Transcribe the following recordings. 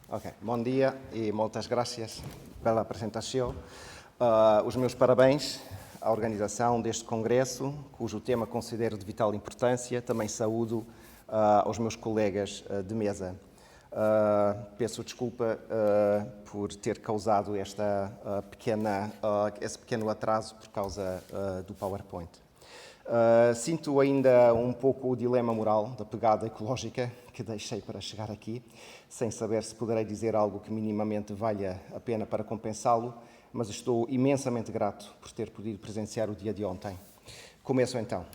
Ok, bom dia e muitas graças pela apresentação. Os meus parabéns à organização deste congresso, cujo tema considero de vital importância. Também saúdo aos meus colegas de mesa. Peço desculpa por ter causado esse pequeno atraso por causa do PowerPoint. Sinto ainda um pouco o dilema moral da pegada ecológica que deixei para chegar aqui, sem saber se poderei dizer algo que minimamente valha a pena para compensá-lo, mas estou imensamente grato por ter podido presenciar o dia de ontem. Começo então.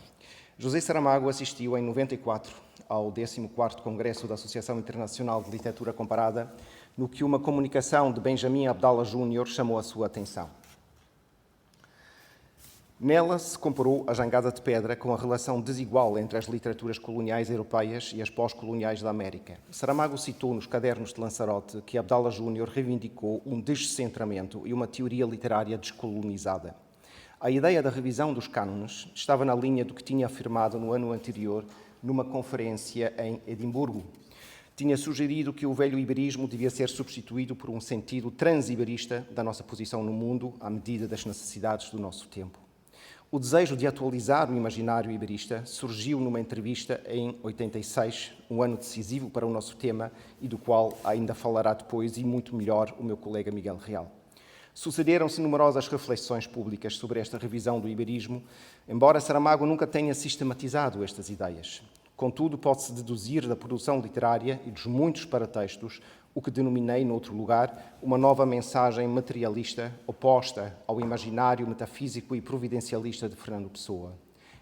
José Saramago assistiu em 94 ao 14º Congresso da Associação Internacional de Literatura Comparada, no que uma comunicação de Benjamin Abdallah Jr. chamou a sua atenção. Nela se comparou a jangada de pedra com a relação desigual entre as literaturas coloniais europeias e as pós-coloniais da América. Saramago citou nos cadernos de Lanzarote que Abdallah Jr. reivindicou um descentramento e uma teoria literária descolonizada. A ideia da revisão dos cânones estava na linha do que tinha afirmado no ano anterior numa conferência em Edimburgo. Tinha sugerido que o velho iberismo devia ser substituído por um sentido transiberista da nossa posição no mundo à medida das necessidades do nosso tempo. O desejo de atualizar o imaginário iberista surgiu numa entrevista em 86, um ano decisivo para o nosso tema e do qual ainda falará depois e muito melhor o meu colega Miguel Real. Sucederam-se numerosas reflexões públicas sobre esta revisão do iberismo, embora Saramago nunca tenha sistematizado estas ideias. Contudo, pode-se deduzir da produção literária e dos muitos paratextos o que denominei, noutro lugar, uma nova mensagem materialista oposta ao imaginário metafísico e providencialista de Fernando Pessoa.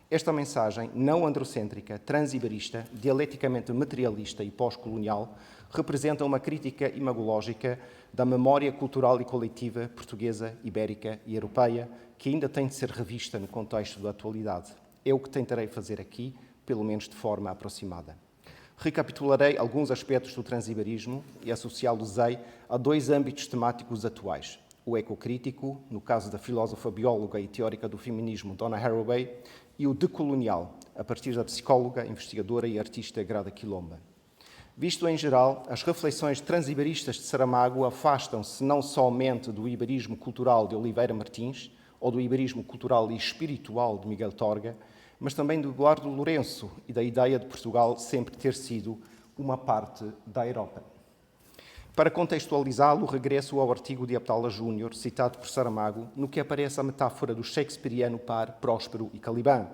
Esta mensagem, não androcêntrica, transiberista, dialeticamente materialista e pós-colonial, representa uma crítica imagológica da memória cultural e coletiva portuguesa, ibérica e europeia, que ainda tem de ser revista no contexto da atualidade. É o que tentarei fazer aqui, pelo menos de forma aproximada. Recapitularei alguns aspectos do transiberismo e associá-los-ei a dois âmbitos temáticos atuais. O ecocrítico, no caso da filósofa, bióloga e teórica do feminismo Donna Haraway, e o decolonial, a partir da psicóloga, investigadora e artista Grada Quilomba. Visto em geral, as reflexões transiberistas de Saramago afastam-se não somente do iberismo cultural de Oliveira Martins ou do iberismo cultural e espiritual de Miguel Torga, mas também do Eduardo Lourenço e da ideia de Portugal sempre ter sido uma parte da Europa. Para contextualizá-lo, regresso ao artigo de Abdallah Jr., citado por Saramago, no que aparece a metáfora do shakespeariano par Próspero e Caliban,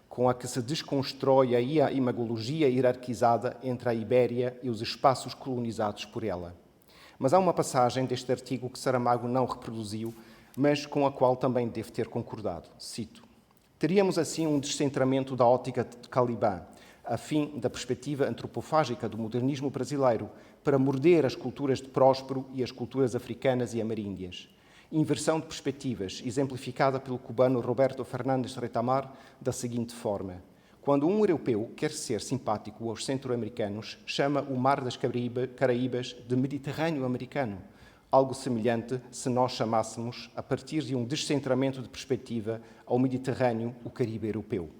com a que se desconstrói aí a imagologia hierarquizada entre a Ibéria e os espaços colonizados por ela. Mas há uma passagem deste artigo que Saramago não reproduziu, mas com a qual também deve ter concordado. Cito: teríamos assim um descentramento da ótica de Caliban, a fim da perspectiva antropofágica do modernismo brasileiro, para morder as culturas de Próspero e as culturas africanas e ameríndias. Inversão de perspectivas, exemplificada pelo cubano Roberto Fernández Retamar, da seguinte forma: quando um europeu quer ser simpático aos centro-americanos, chama o Mar das Caraíbas de Mediterrâneo americano. Algo semelhante se nós chamássemos, a partir de um descentramento de perspectiva, ao Mediterrâneo o Caribe europeu.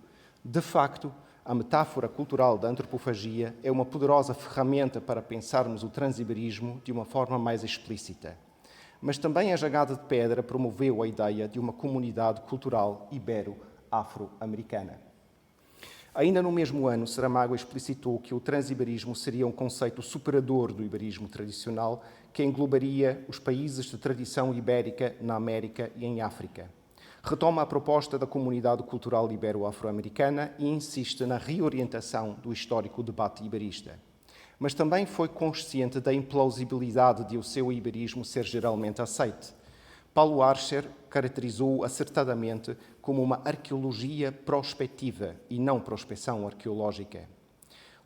De facto, a metáfora cultural da antropofagia é uma poderosa ferramenta para pensarmos o transiberismo de uma forma mais explícita. Mas também a jangada de pedra promoveu a ideia de uma comunidade cultural ibero-afro-americana. Ainda no mesmo ano, Saramago explicitou que o transiberismo seria um conceito superador do iberismo tradicional que englobaria os países de tradição ibérica na América e em África. Retoma a proposta da comunidade cultural ibero-afro-americana e insiste na reorientação do histórico debate iberista. Mas também foi consciente da implausibilidade de o seu iberismo ser geralmente aceite. Paulo Archer caracterizou-o acertadamente como uma arqueologia prospectiva e não prospeção arqueológica.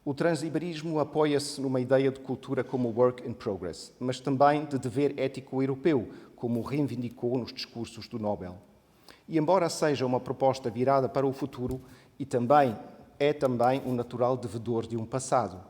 O transiberismo apoia-se numa ideia de cultura como work in progress, mas também de dever ético europeu, como reivindicou nos discursos do Nobel. E embora seja uma proposta virada para o futuro, é também um natural devedor de um passado.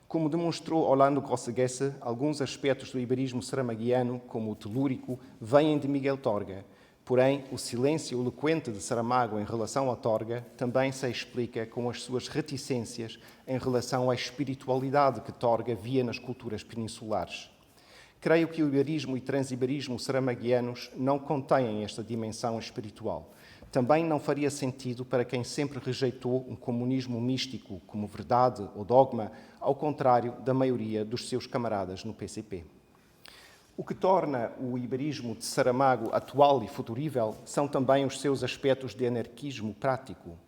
Como demonstrou Orlando Gossegesse, alguns aspectos do iberismo saramaguiano, como o telúrico, vêm de Miguel Torga. Porém, o silêncio eloquente de Saramago em relação a Torga também se explica com as suas reticências em relação à espiritualidade que Torga via nas culturas peninsulares. Creio que o iberismo e transiberismo saramaguianos não contêm esta dimensão espiritual. Também não faria sentido para quem sempre rejeitou um comunismo místico como verdade ou dogma, ao contrário da maioria dos seus camaradas no PCP. O que torna o iberismo de Saramago atual e futurível são também os seus aspectos de anarquismo prático.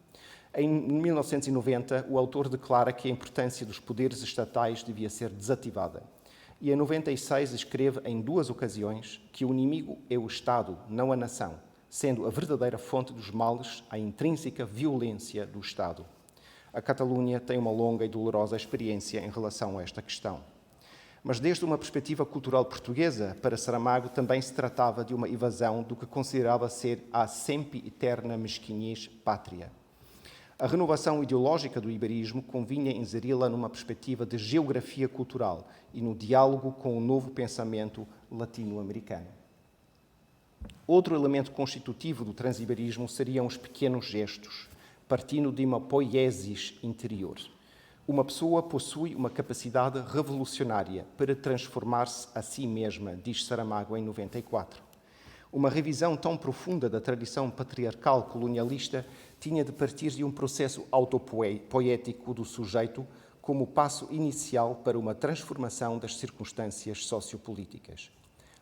Em 1990, o autor declara que a importância dos poderes estatais devia ser desativada. E em 96 escreve em 2 ocasiões que o inimigo é o Estado, não a nação, sendo a verdadeira fonte dos males a intrínseca violência do Estado. A Catalunha tem uma longa e dolorosa experiência em relação a esta questão. Mas desde uma perspectiva cultural portuguesa, para Saramago também se tratava de uma evasão do que considerava ser a sempre eterna mesquinhez pátria. A renovação ideológica do iberismo convinha inseri-la numa perspectiva de geografia cultural e no diálogo com o novo pensamento latino-americano. Outro elemento constitutivo do transiberismo seriam os pequenos gestos, partindo de uma poiesis interior. Uma pessoa possui uma capacidade revolucionária para transformar-se a si mesma, diz Saramago em 94. Uma revisão tão profunda da tradição patriarcal colonialista tinha de partir de um processo autopoético do sujeito como passo inicial para uma transformação das circunstâncias sociopolíticas.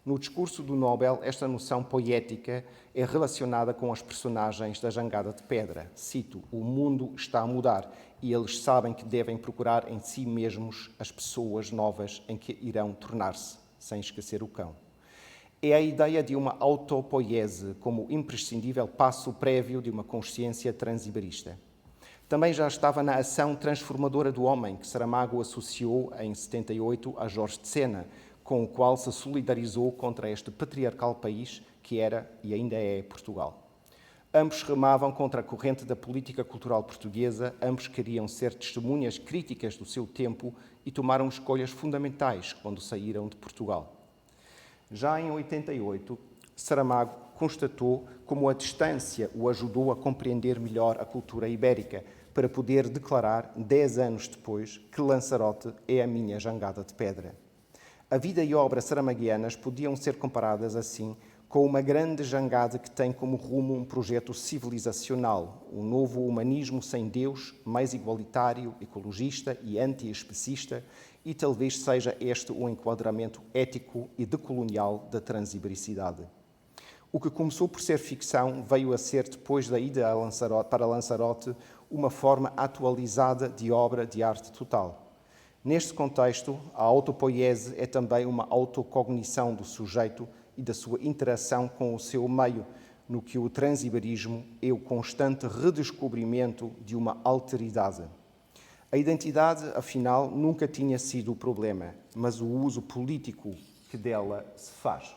No discurso do Nobel, esta noção poética é relacionada com as personagens da Jangada de Pedra. Cito, o mundo está a mudar e eles sabem que devem procurar em si mesmos as pessoas novas em que irão tornar-se, sem esquecer o cão. É a ideia de uma autopoiese como imprescindível passo prévio de uma consciência transiberista. Também já estava na ação transformadora do homem, que Saramago associou em 78 a Jorge de Sena, com o qual se solidarizou contra este patriarcal país que era e ainda é Portugal. Ambos remavam contra a corrente da política cultural portuguesa, ambos queriam ser testemunhas críticas do seu tempo e tomaram escolhas fundamentais quando saíram de Portugal. Já em 88, Saramago constatou como a distância o ajudou a compreender melhor a cultura ibérica, para poder declarar, 10 anos depois, que Lanzarote é a minha jangada de pedra. A vida e obra saramaguianas podiam ser comparadas assim com uma grande jangada que tem como rumo um projeto civilizacional, um novo humanismo sem Deus, mais igualitário, ecologista e anti-especista, e talvez seja este o enquadramento ético e decolonial da transibericidade. O que começou por ser ficção veio a ser, depois da ida para Lanzarote, uma forma atualizada de obra de arte total. Neste contexto, a autopoiese é também uma autocognição do sujeito e da sua interação com o seu meio, no que o transiberismo é o constante redescobrimento de uma alteridade. A identidade, afinal, nunca tinha sido o problema, mas o uso político que dela se faz.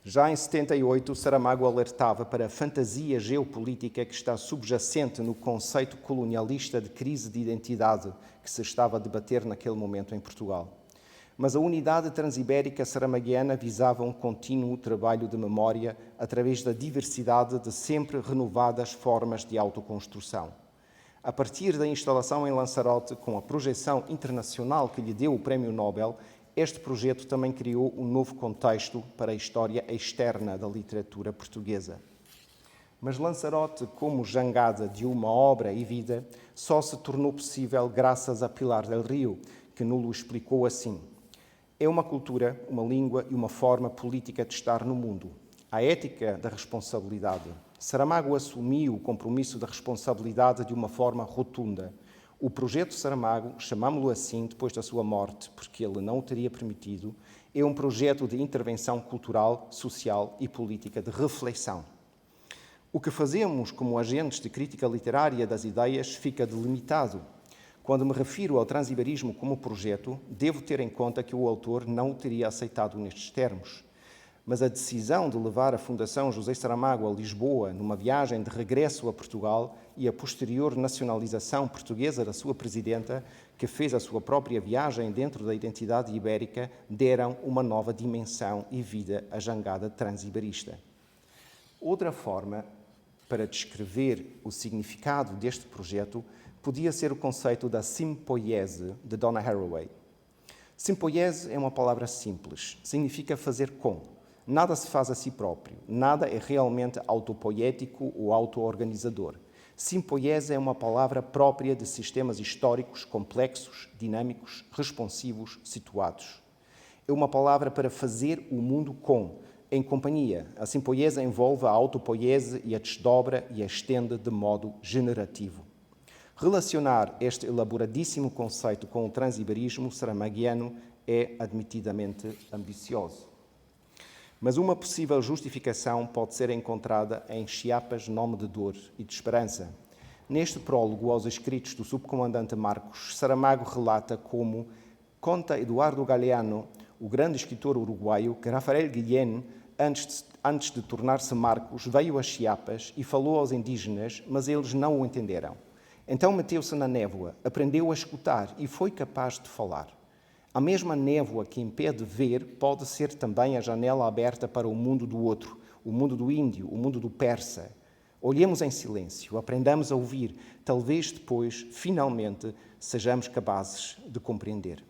Já em 78, Saramago alertava para a fantasia geopolítica que está subjacente no conceito colonialista de crise de identidade que se estava a debater naquele momento em Portugal. Mas a unidade transibérica saramaguiana visava um contínuo trabalho de memória através da diversidade de sempre renovadas formas de autoconstrução. A partir da instalação em Lanzarote, com a projeção internacional que lhe deu o Prémio Nobel, este projeto também criou um novo contexto para a história externa da literatura portuguesa. Mas Lanzarote, como jangada de uma obra e vida, só se tornou possível graças a Pilar del Rio, que nos explicou assim: é uma cultura, uma língua e uma forma política de estar no mundo. A ética da responsabilidade. Saramago assumiu o compromisso da responsabilidade de uma forma rotunda. O projeto Saramago, chamámo-lo assim depois da sua morte, porque ele não o teria permitido, é um projeto de intervenção cultural, social e política de reflexão. O que fazemos como agentes de crítica literária das ideias fica delimitado. Quando me refiro ao transiberismo como projeto, devo ter em conta que o autor não o teria aceitado nestes termos. Mas a decisão de levar a Fundação José Saramago a Lisboa numa viagem de regresso a Portugal e a posterior nacionalização portuguesa da sua presidenta, que fez a sua própria viagem dentro da identidade ibérica, deram uma nova dimensão e vida à jangada transiberista. Outra forma para descrever o significado deste projeto podia ser o conceito da simpoiese de Donna Haraway. Simpoiese é uma palavra simples, significa fazer com. Nada se faz a si próprio, nada é realmente autopoético ou autoorganizador. Simpoiese é uma palavra própria de sistemas históricos complexos, dinâmicos, responsivos, situados. É uma palavra para fazer o mundo com, em companhia. A simpoiese envolve a autopoiese e a desdobra e a estende de modo generativo. Relacionar este elaboradíssimo conceito com o transiberismo saramaguiano é admitidamente ambicioso. Mas uma possível justificação pode ser encontrada em Chiapas, nome de dor e de esperança. Neste prólogo aos escritos do subcomandante Marcos, Saramago relata como conta Eduardo Galeano, o grande escritor uruguaio, que Rafael Guillén, antes de tornar-se Marcos, veio a Chiapas e falou aos indígenas, mas eles não o entenderam. Então meteu-se na névoa, aprendeu a escutar e foi capaz de falar. A mesma névoa que impede ver pode ser também a janela aberta para o mundo do outro, o mundo do índio, o mundo do persa. Olhemos em silêncio, aprendamos a ouvir, talvez depois, finalmente, sejamos capazes de compreender.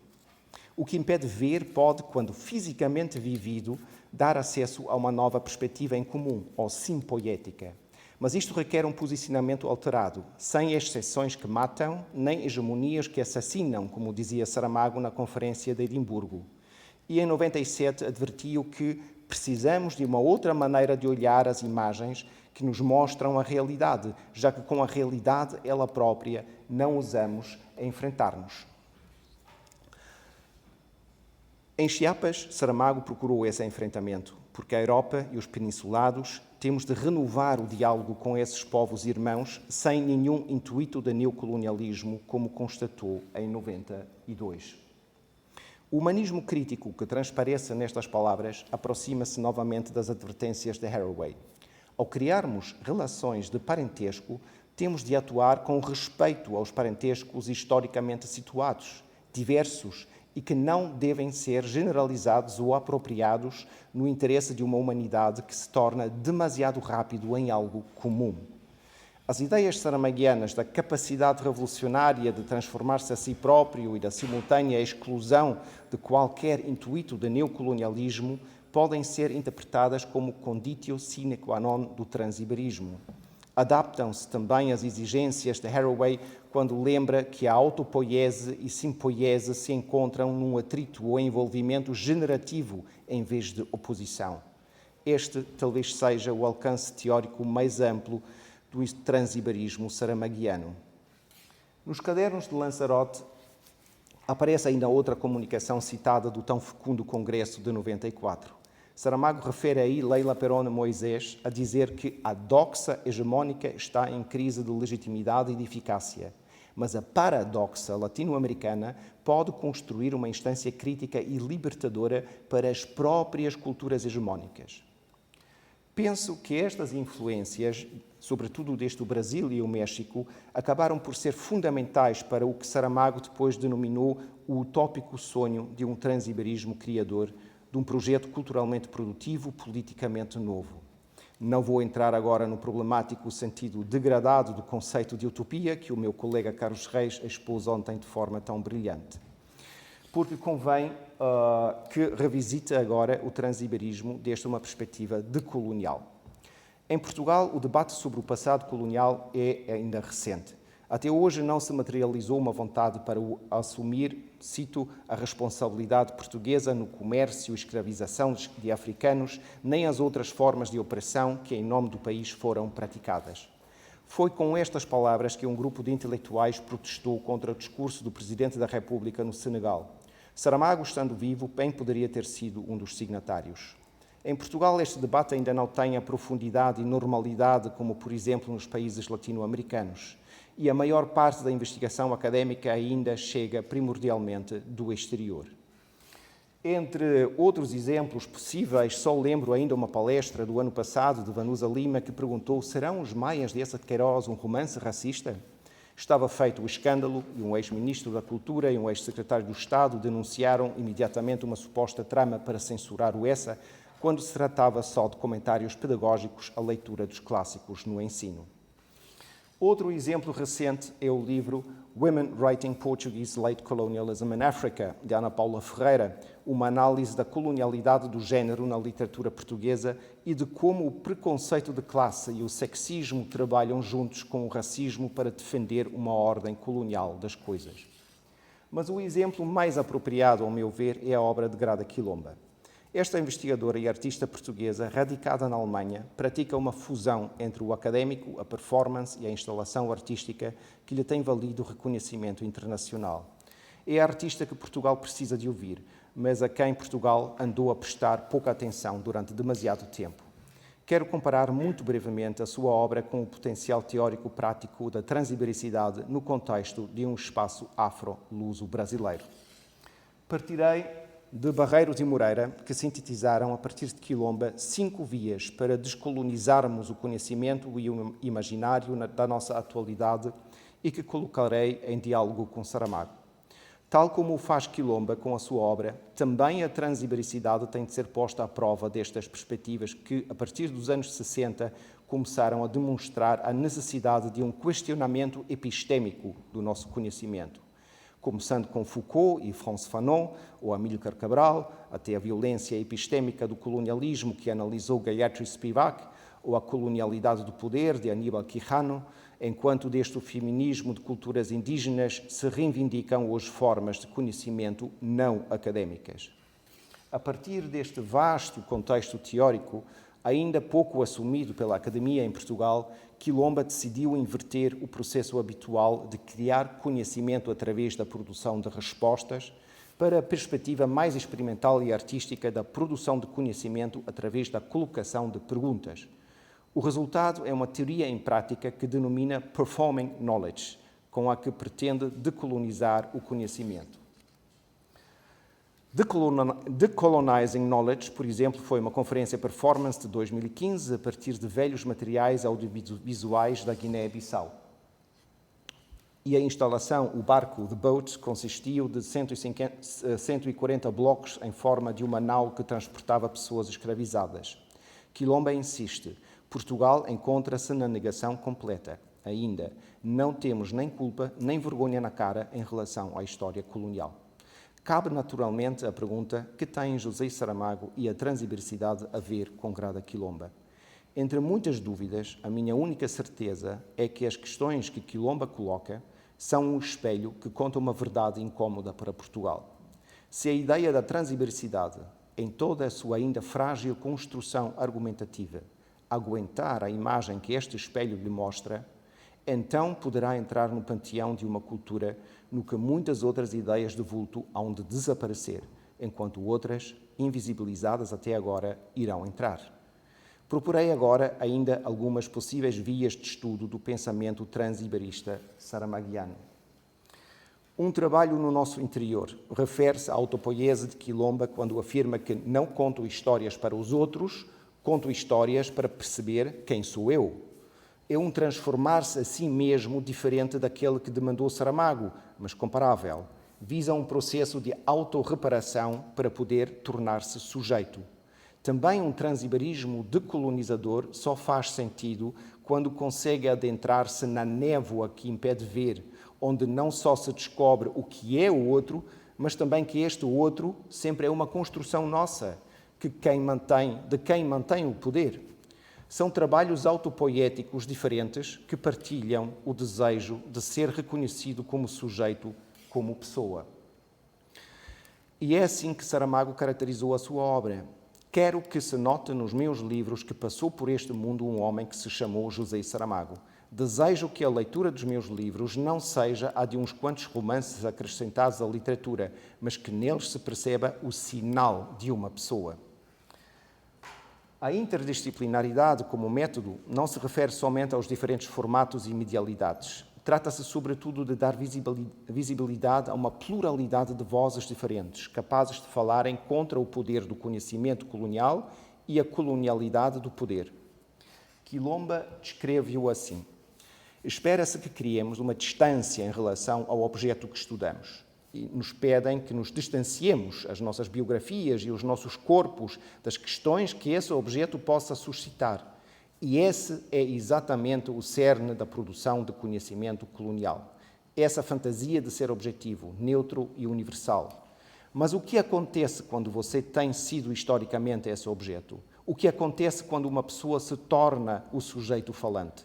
O que impede ver pode, quando fisicamente vivido, dar acesso a uma nova perspectiva em comum, ou simpoética. Mas isto requer um posicionamento alterado, sem exceções que matam, nem hegemonias que assassinam, como dizia Saramago na Conferência de Edimburgo. E em 97 advertiu que precisamos de uma outra maneira de olhar as imagens que nos mostram a realidade, já que com a realidade ela própria não usamos a enfrentar-nos. Em Chiapas, Saramago procurou esse enfrentamento, porque a Europa e os peninsulados temos de renovar o diálogo com esses povos irmãos sem nenhum intuito de neocolonialismo, como constatou em 92. O humanismo crítico que transparece nestas palavras aproxima-se novamente das advertências de Haraway. Ao criarmos relações de parentesco, temos de atuar com respeito aos parentescos historicamente situados, diversos e que não devem ser generalizados ou apropriados no interesse de uma humanidade que se torna demasiado rápido em algo comum. As ideias saramaguianas da capacidade revolucionária de transformar-se a si próprio e da simultânea exclusão de qualquer intuito de neocolonialismo podem ser interpretadas como conditio sine qua non do transiberismo. Adaptam-se também às exigências de Haraway quando lembra que a autopoiese e simpoiese se encontram num atrito ou envolvimento generativo em vez de oposição. Este talvez seja o alcance teórico mais amplo do transiberismo saramaguiano. Nos cadernos de Lanzarote aparece ainda outra comunicação citada do tão fecundo Congresso de 94. Saramago refere aí Leila Perón Moisés a dizer que a doxa hegemónica está em crise de legitimidade e de eficácia, mas a paradoxa latino-americana pode construir uma instância crítica e libertadora para as próprias culturas hegemónicas. Penso que estas influências, sobretudo desde o Brasil e o México, acabaram por ser fundamentais para o que Saramago depois denominou o utópico sonho de um transiberismo criador, de um projeto culturalmente produtivo, politicamente novo. Não vou entrar agora no problemático sentido degradado do conceito de utopia que o meu colega Carlos Reis expôs ontem de forma tão brilhante. Porque convém que revisite agora o transiberismo desde uma perspectiva decolonial. Em Portugal, o debate sobre o passado colonial é ainda recente. Até hoje não se materializou uma vontade para assumir, cito, a responsabilidade portuguesa no comércio e escravização de africanos, nem as outras formas de opressão que em nome do país foram praticadas. Foi com estas palavras que um grupo de intelectuais protestou contra o discurso do Presidente da República no Senegal. Saramago, estando vivo, bem poderia ter sido um dos signatários. Em Portugal, este debate ainda não tem a profundidade e normalidade como, por exemplo, nos países latino-americanos. E a maior parte da investigação académica ainda chega primordialmente do exterior. Entre outros exemplos possíveis, só lembro ainda uma palestra do ano passado de Vanusa Lima que perguntou: serão os Maias de Eça de Queiroz um romance racista? Estava feito o escândalo e um ex-ministro da Cultura e um ex-secretário do Estado denunciaram imediatamente uma suposta trama para censurar o Eça, quando se tratava só de comentários pedagógicos à leitura dos clássicos no ensino. Outro exemplo recente é o livro Women Writing Portuguese Late Colonialism in Africa, de Ana Paula Ferreira, uma análise da colonialidade do género na literatura portuguesa e de como o preconceito de classe e o sexismo trabalham juntos com o racismo para defender uma ordem colonial das coisas. Mas o exemplo mais apropriado, ao meu ver, é a obra de Grada Quilomba. Esta investigadora e artista portuguesa, radicada na Alemanha, pratica uma fusão entre o académico, a performance e a instalação artística que lhe tem valido reconhecimento internacional. É a artista que Portugal precisa de ouvir, mas a quem Portugal andou a prestar pouca atenção durante demasiado tempo. Quero comparar muito brevemente a sua obra com o potencial teórico-prático da transibericidade no contexto de um espaço afro-luso brasileiro. Partirei de Barreiros e Moreira, que sintetizaram, a partir de Quilomba, 5 vias para descolonizarmos o conhecimento e o imaginário da nossa atualidade e que colocarei em diálogo com Saramago. Tal como o faz Quilomba com a sua obra, também a transibericidade tem de ser posta à prova destas perspectivas que, a partir dos anos 60, começaram a demonstrar a necessidade de um questionamento epistémico do nosso conhecimento. Começando com Foucault e Frantz Fanon, ou Amílcar Cabral, até a violência epistémica do colonialismo que analisou Gayatri Spivak, ou a colonialidade do poder de Aníbal Quijano, enquanto deste o feminismo de culturas indígenas se reivindicam hoje formas de conhecimento não académicas. A partir deste vasto contexto teórico, ainda pouco assumido pela academia em Portugal, Quilomba decidiu inverter o processo habitual de criar conhecimento através da produção de respostas para a perspectiva mais experimental e artística da produção de conhecimento através da colocação de perguntas. O resultado é uma teoria em prática que denomina Performing Knowledge, com a que pretende decolonizar o conhecimento. Decolonizing Knowledge, por exemplo, foi uma conferência performance de 2015 a partir de velhos materiais audiovisuais da Guiné-Bissau. E a instalação, o barco The Boat, consistiu de 140 blocos em forma de uma nau que transportava pessoas escravizadas. Quilomba insiste, Portugal encontra-se na negação completa. Ainda, não temos nem culpa nem vergonha na cara em relação à história colonial. Cabe naturalmente a pergunta que tem José Saramago e a transibericidade a ver com Grada Quilomba. Entre muitas dúvidas, a minha única certeza é que as questões que Quilomba coloca são um espelho que conta uma verdade incómoda para Portugal. Se a ideia da transibericidade, em toda a sua ainda frágil construção argumentativa, aguentar a imagem que este espelho lhe mostra, então poderá entrar no panteão de uma cultura no que muitas outras ideias de vulto hão de desaparecer, enquanto outras, invisibilizadas até agora, irão entrar. Proporei agora ainda algumas possíveis vias de estudo do pensamento transiberista saramaguiano. Um trabalho no nosso interior refere-se à autopoiese de Quilomba quando afirma que não conto histórias para os outros, conto histórias para perceber quem sou eu. É um transformar-se a si mesmo diferente daquele que demandou Saramago, mas comparável. Visa um processo de autorreparação para poder tornar-se sujeito. Também um transiberismo decolonizador só faz sentido quando consegue adentrar-se na névoa que impede ver, onde não só se descobre o que é o outro, mas também que este outro sempre é uma construção nossa, de quem mantém o poder. São trabalhos autopoéticos diferentes que partilham o desejo de ser reconhecido como sujeito, como pessoa. E é assim que Saramago caracterizou a sua obra. Quero que se note nos meus livros que passou por este mundo um homem que se chamou José Saramago. Desejo que a leitura dos meus livros não seja a de uns quantos romances acrescentados à literatura, mas que neles se perceba o sinal de uma pessoa. A interdisciplinaridade como método não se refere somente aos diferentes formatos e medialidades. Trata-se, sobretudo, de dar visibilidade a uma pluralidade de vozes diferentes, capazes de falarem contra o poder do conhecimento colonial e a colonialidade do poder. Quilomba descreve-o assim. Espera-se que criemos uma distância em relação ao objeto que estudamos. E nos pedem que nos distanciemos as nossas biografias e os nossos corpos das questões que esse objeto possa suscitar. E esse é exatamente o cerne da produção de conhecimento colonial. Essa fantasia de ser objetivo, neutro e universal. Mas o que acontece quando você tem sido historicamente esse objeto? O que acontece quando uma pessoa se torna o sujeito falante?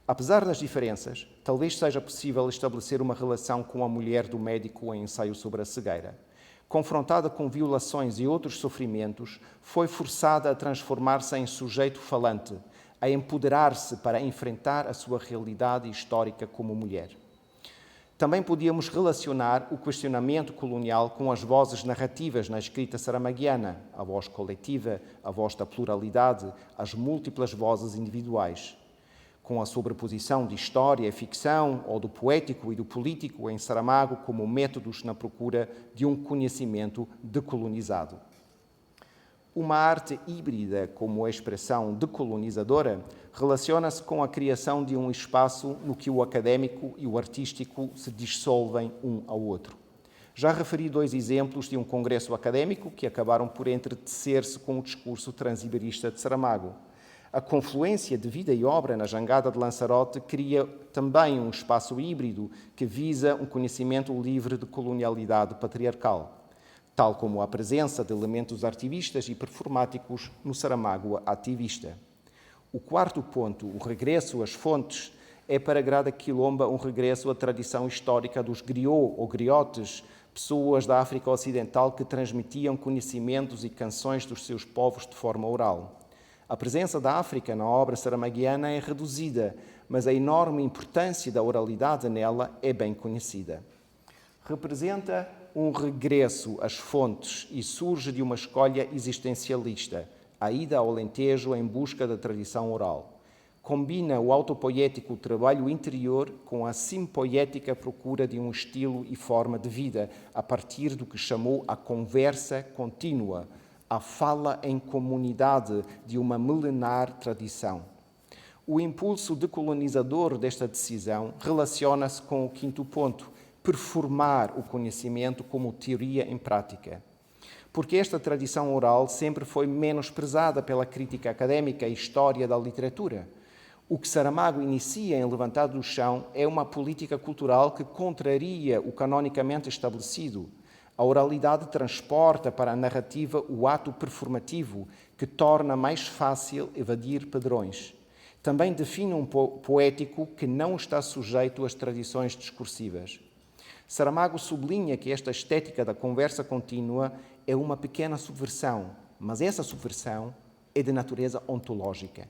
Apesar das diferenças, talvez seja possível estabelecer uma relação com a mulher do médico em Ensaio sobre a Cegueira. Confrontada com violações e outros sofrimentos, foi forçada a transformar-se em sujeito falante, a empoderar-se para enfrentar a sua realidade histórica como mulher. Também podíamos relacionar o questionamento colonial com as vozes narrativas na escrita saramaguiana, a voz coletiva, a voz da pluralidade, as múltiplas vozes individuais. Com a sobreposição de história e ficção, ou do poético e do político em Saramago como métodos na procura de um conhecimento decolonizado. Uma arte híbrida como expressão decolonizadora relaciona-se com a criação de um espaço no que o académico e o artístico se dissolvem um ao outro. Já referi 2 exemplos de um congresso académico que acabaram por entretecer-se com o discurso transiberista de Saramago. A confluência de vida e obra na Jangada de Lanzarote cria também um espaço híbrido que visa um conhecimento livre de colonialidade patriarcal, tal como a presença de elementos artivistas e performáticos no Saramago ativista. O 4º ponto, o regresso às fontes, é para Grada Quilomba um regresso à tradição histórica dos griots ou griotes, pessoas da África Ocidental que transmitiam conhecimentos e canções dos seus povos de forma oral. A presença da África na obra saramaguiana é reduzida, mas a enorme importância da oralidade nela é bem conhecida. Representa um regresso às fontes e surge de uma escolha existencialista, a ida ao Alentejo em busca da tradição oral. Combina o autopoético trabalho interior com a simpoética procura de um estilo e forma de vida, a partir do que chamou a conversa contínua, a fala em comunidade de uma milenar tradição. O impulso decolonizador desta decisão relaciona-se com o 5º ponto, performar o conhecimento como teoria em prática. Porque esta tradição oral sempre foi menosprezada pela crítica académica e história da literatura. O que Saramago inicia em Levantado do Chão é uma política cultural que contraria o canonicamente estabelecido. A oralidade transporta para a narrativa o ato performativo, que torna mais fácil evadir padrões. Também define um poético que não está sujeito às tradições discursivas. Saramago sublinha que esta estética da conversa contínua é uma pequena subversão, mas essa subversão é de natureza ontológica.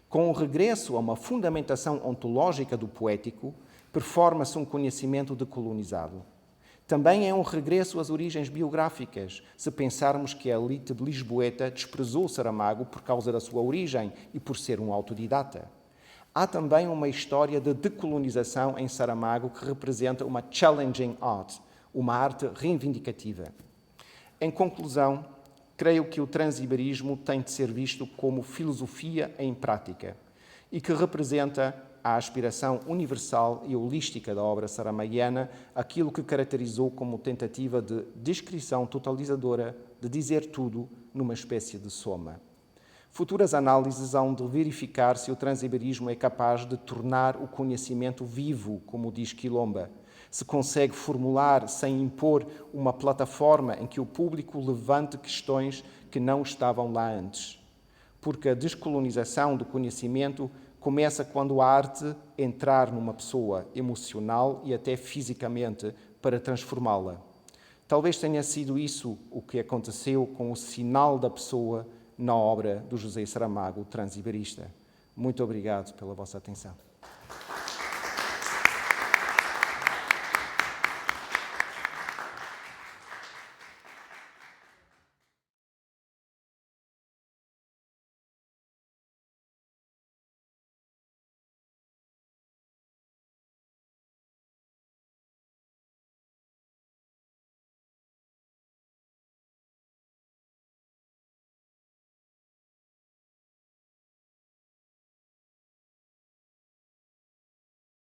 Com o regresso a uma fundamentação ontológica do poético, performa-se um conhecimento decolonizado. Também é um regresso às origens biográficas, se pensarmos que a elite lisboeta desprezou Saramago por causa da sua origem e por ser um autodidata. Há também uma história de decolonização em Saramago que representa uma challenging art, uma arte reivindicativa. Em conclusão, creio que o transiberismo tem de ser visto como filosofia em prática e que representa a aspiração universal e holística da obra saramaguiana, aquilo que caracterizou como tentativa de descrição totalizadora de dizer tudo numa espécie de soma. Futuras análises hão de verificar se o transiberismo é capaz de tornar o conhecimento vivo, como diz Quilomba, se consegue formular sem impor uma plataforma em que o público levante questões que não estavam lá antes. Porque a descolonização do conhecimento começa quando a arte entrar numa pessoa emocional e até fisicamente para transformá-la. Talvez tenha sido isso o que aconteceu com o Sinal da Pessoa na obra do José Saramago, o transiberista. Muito obrigado pela vossa atenção.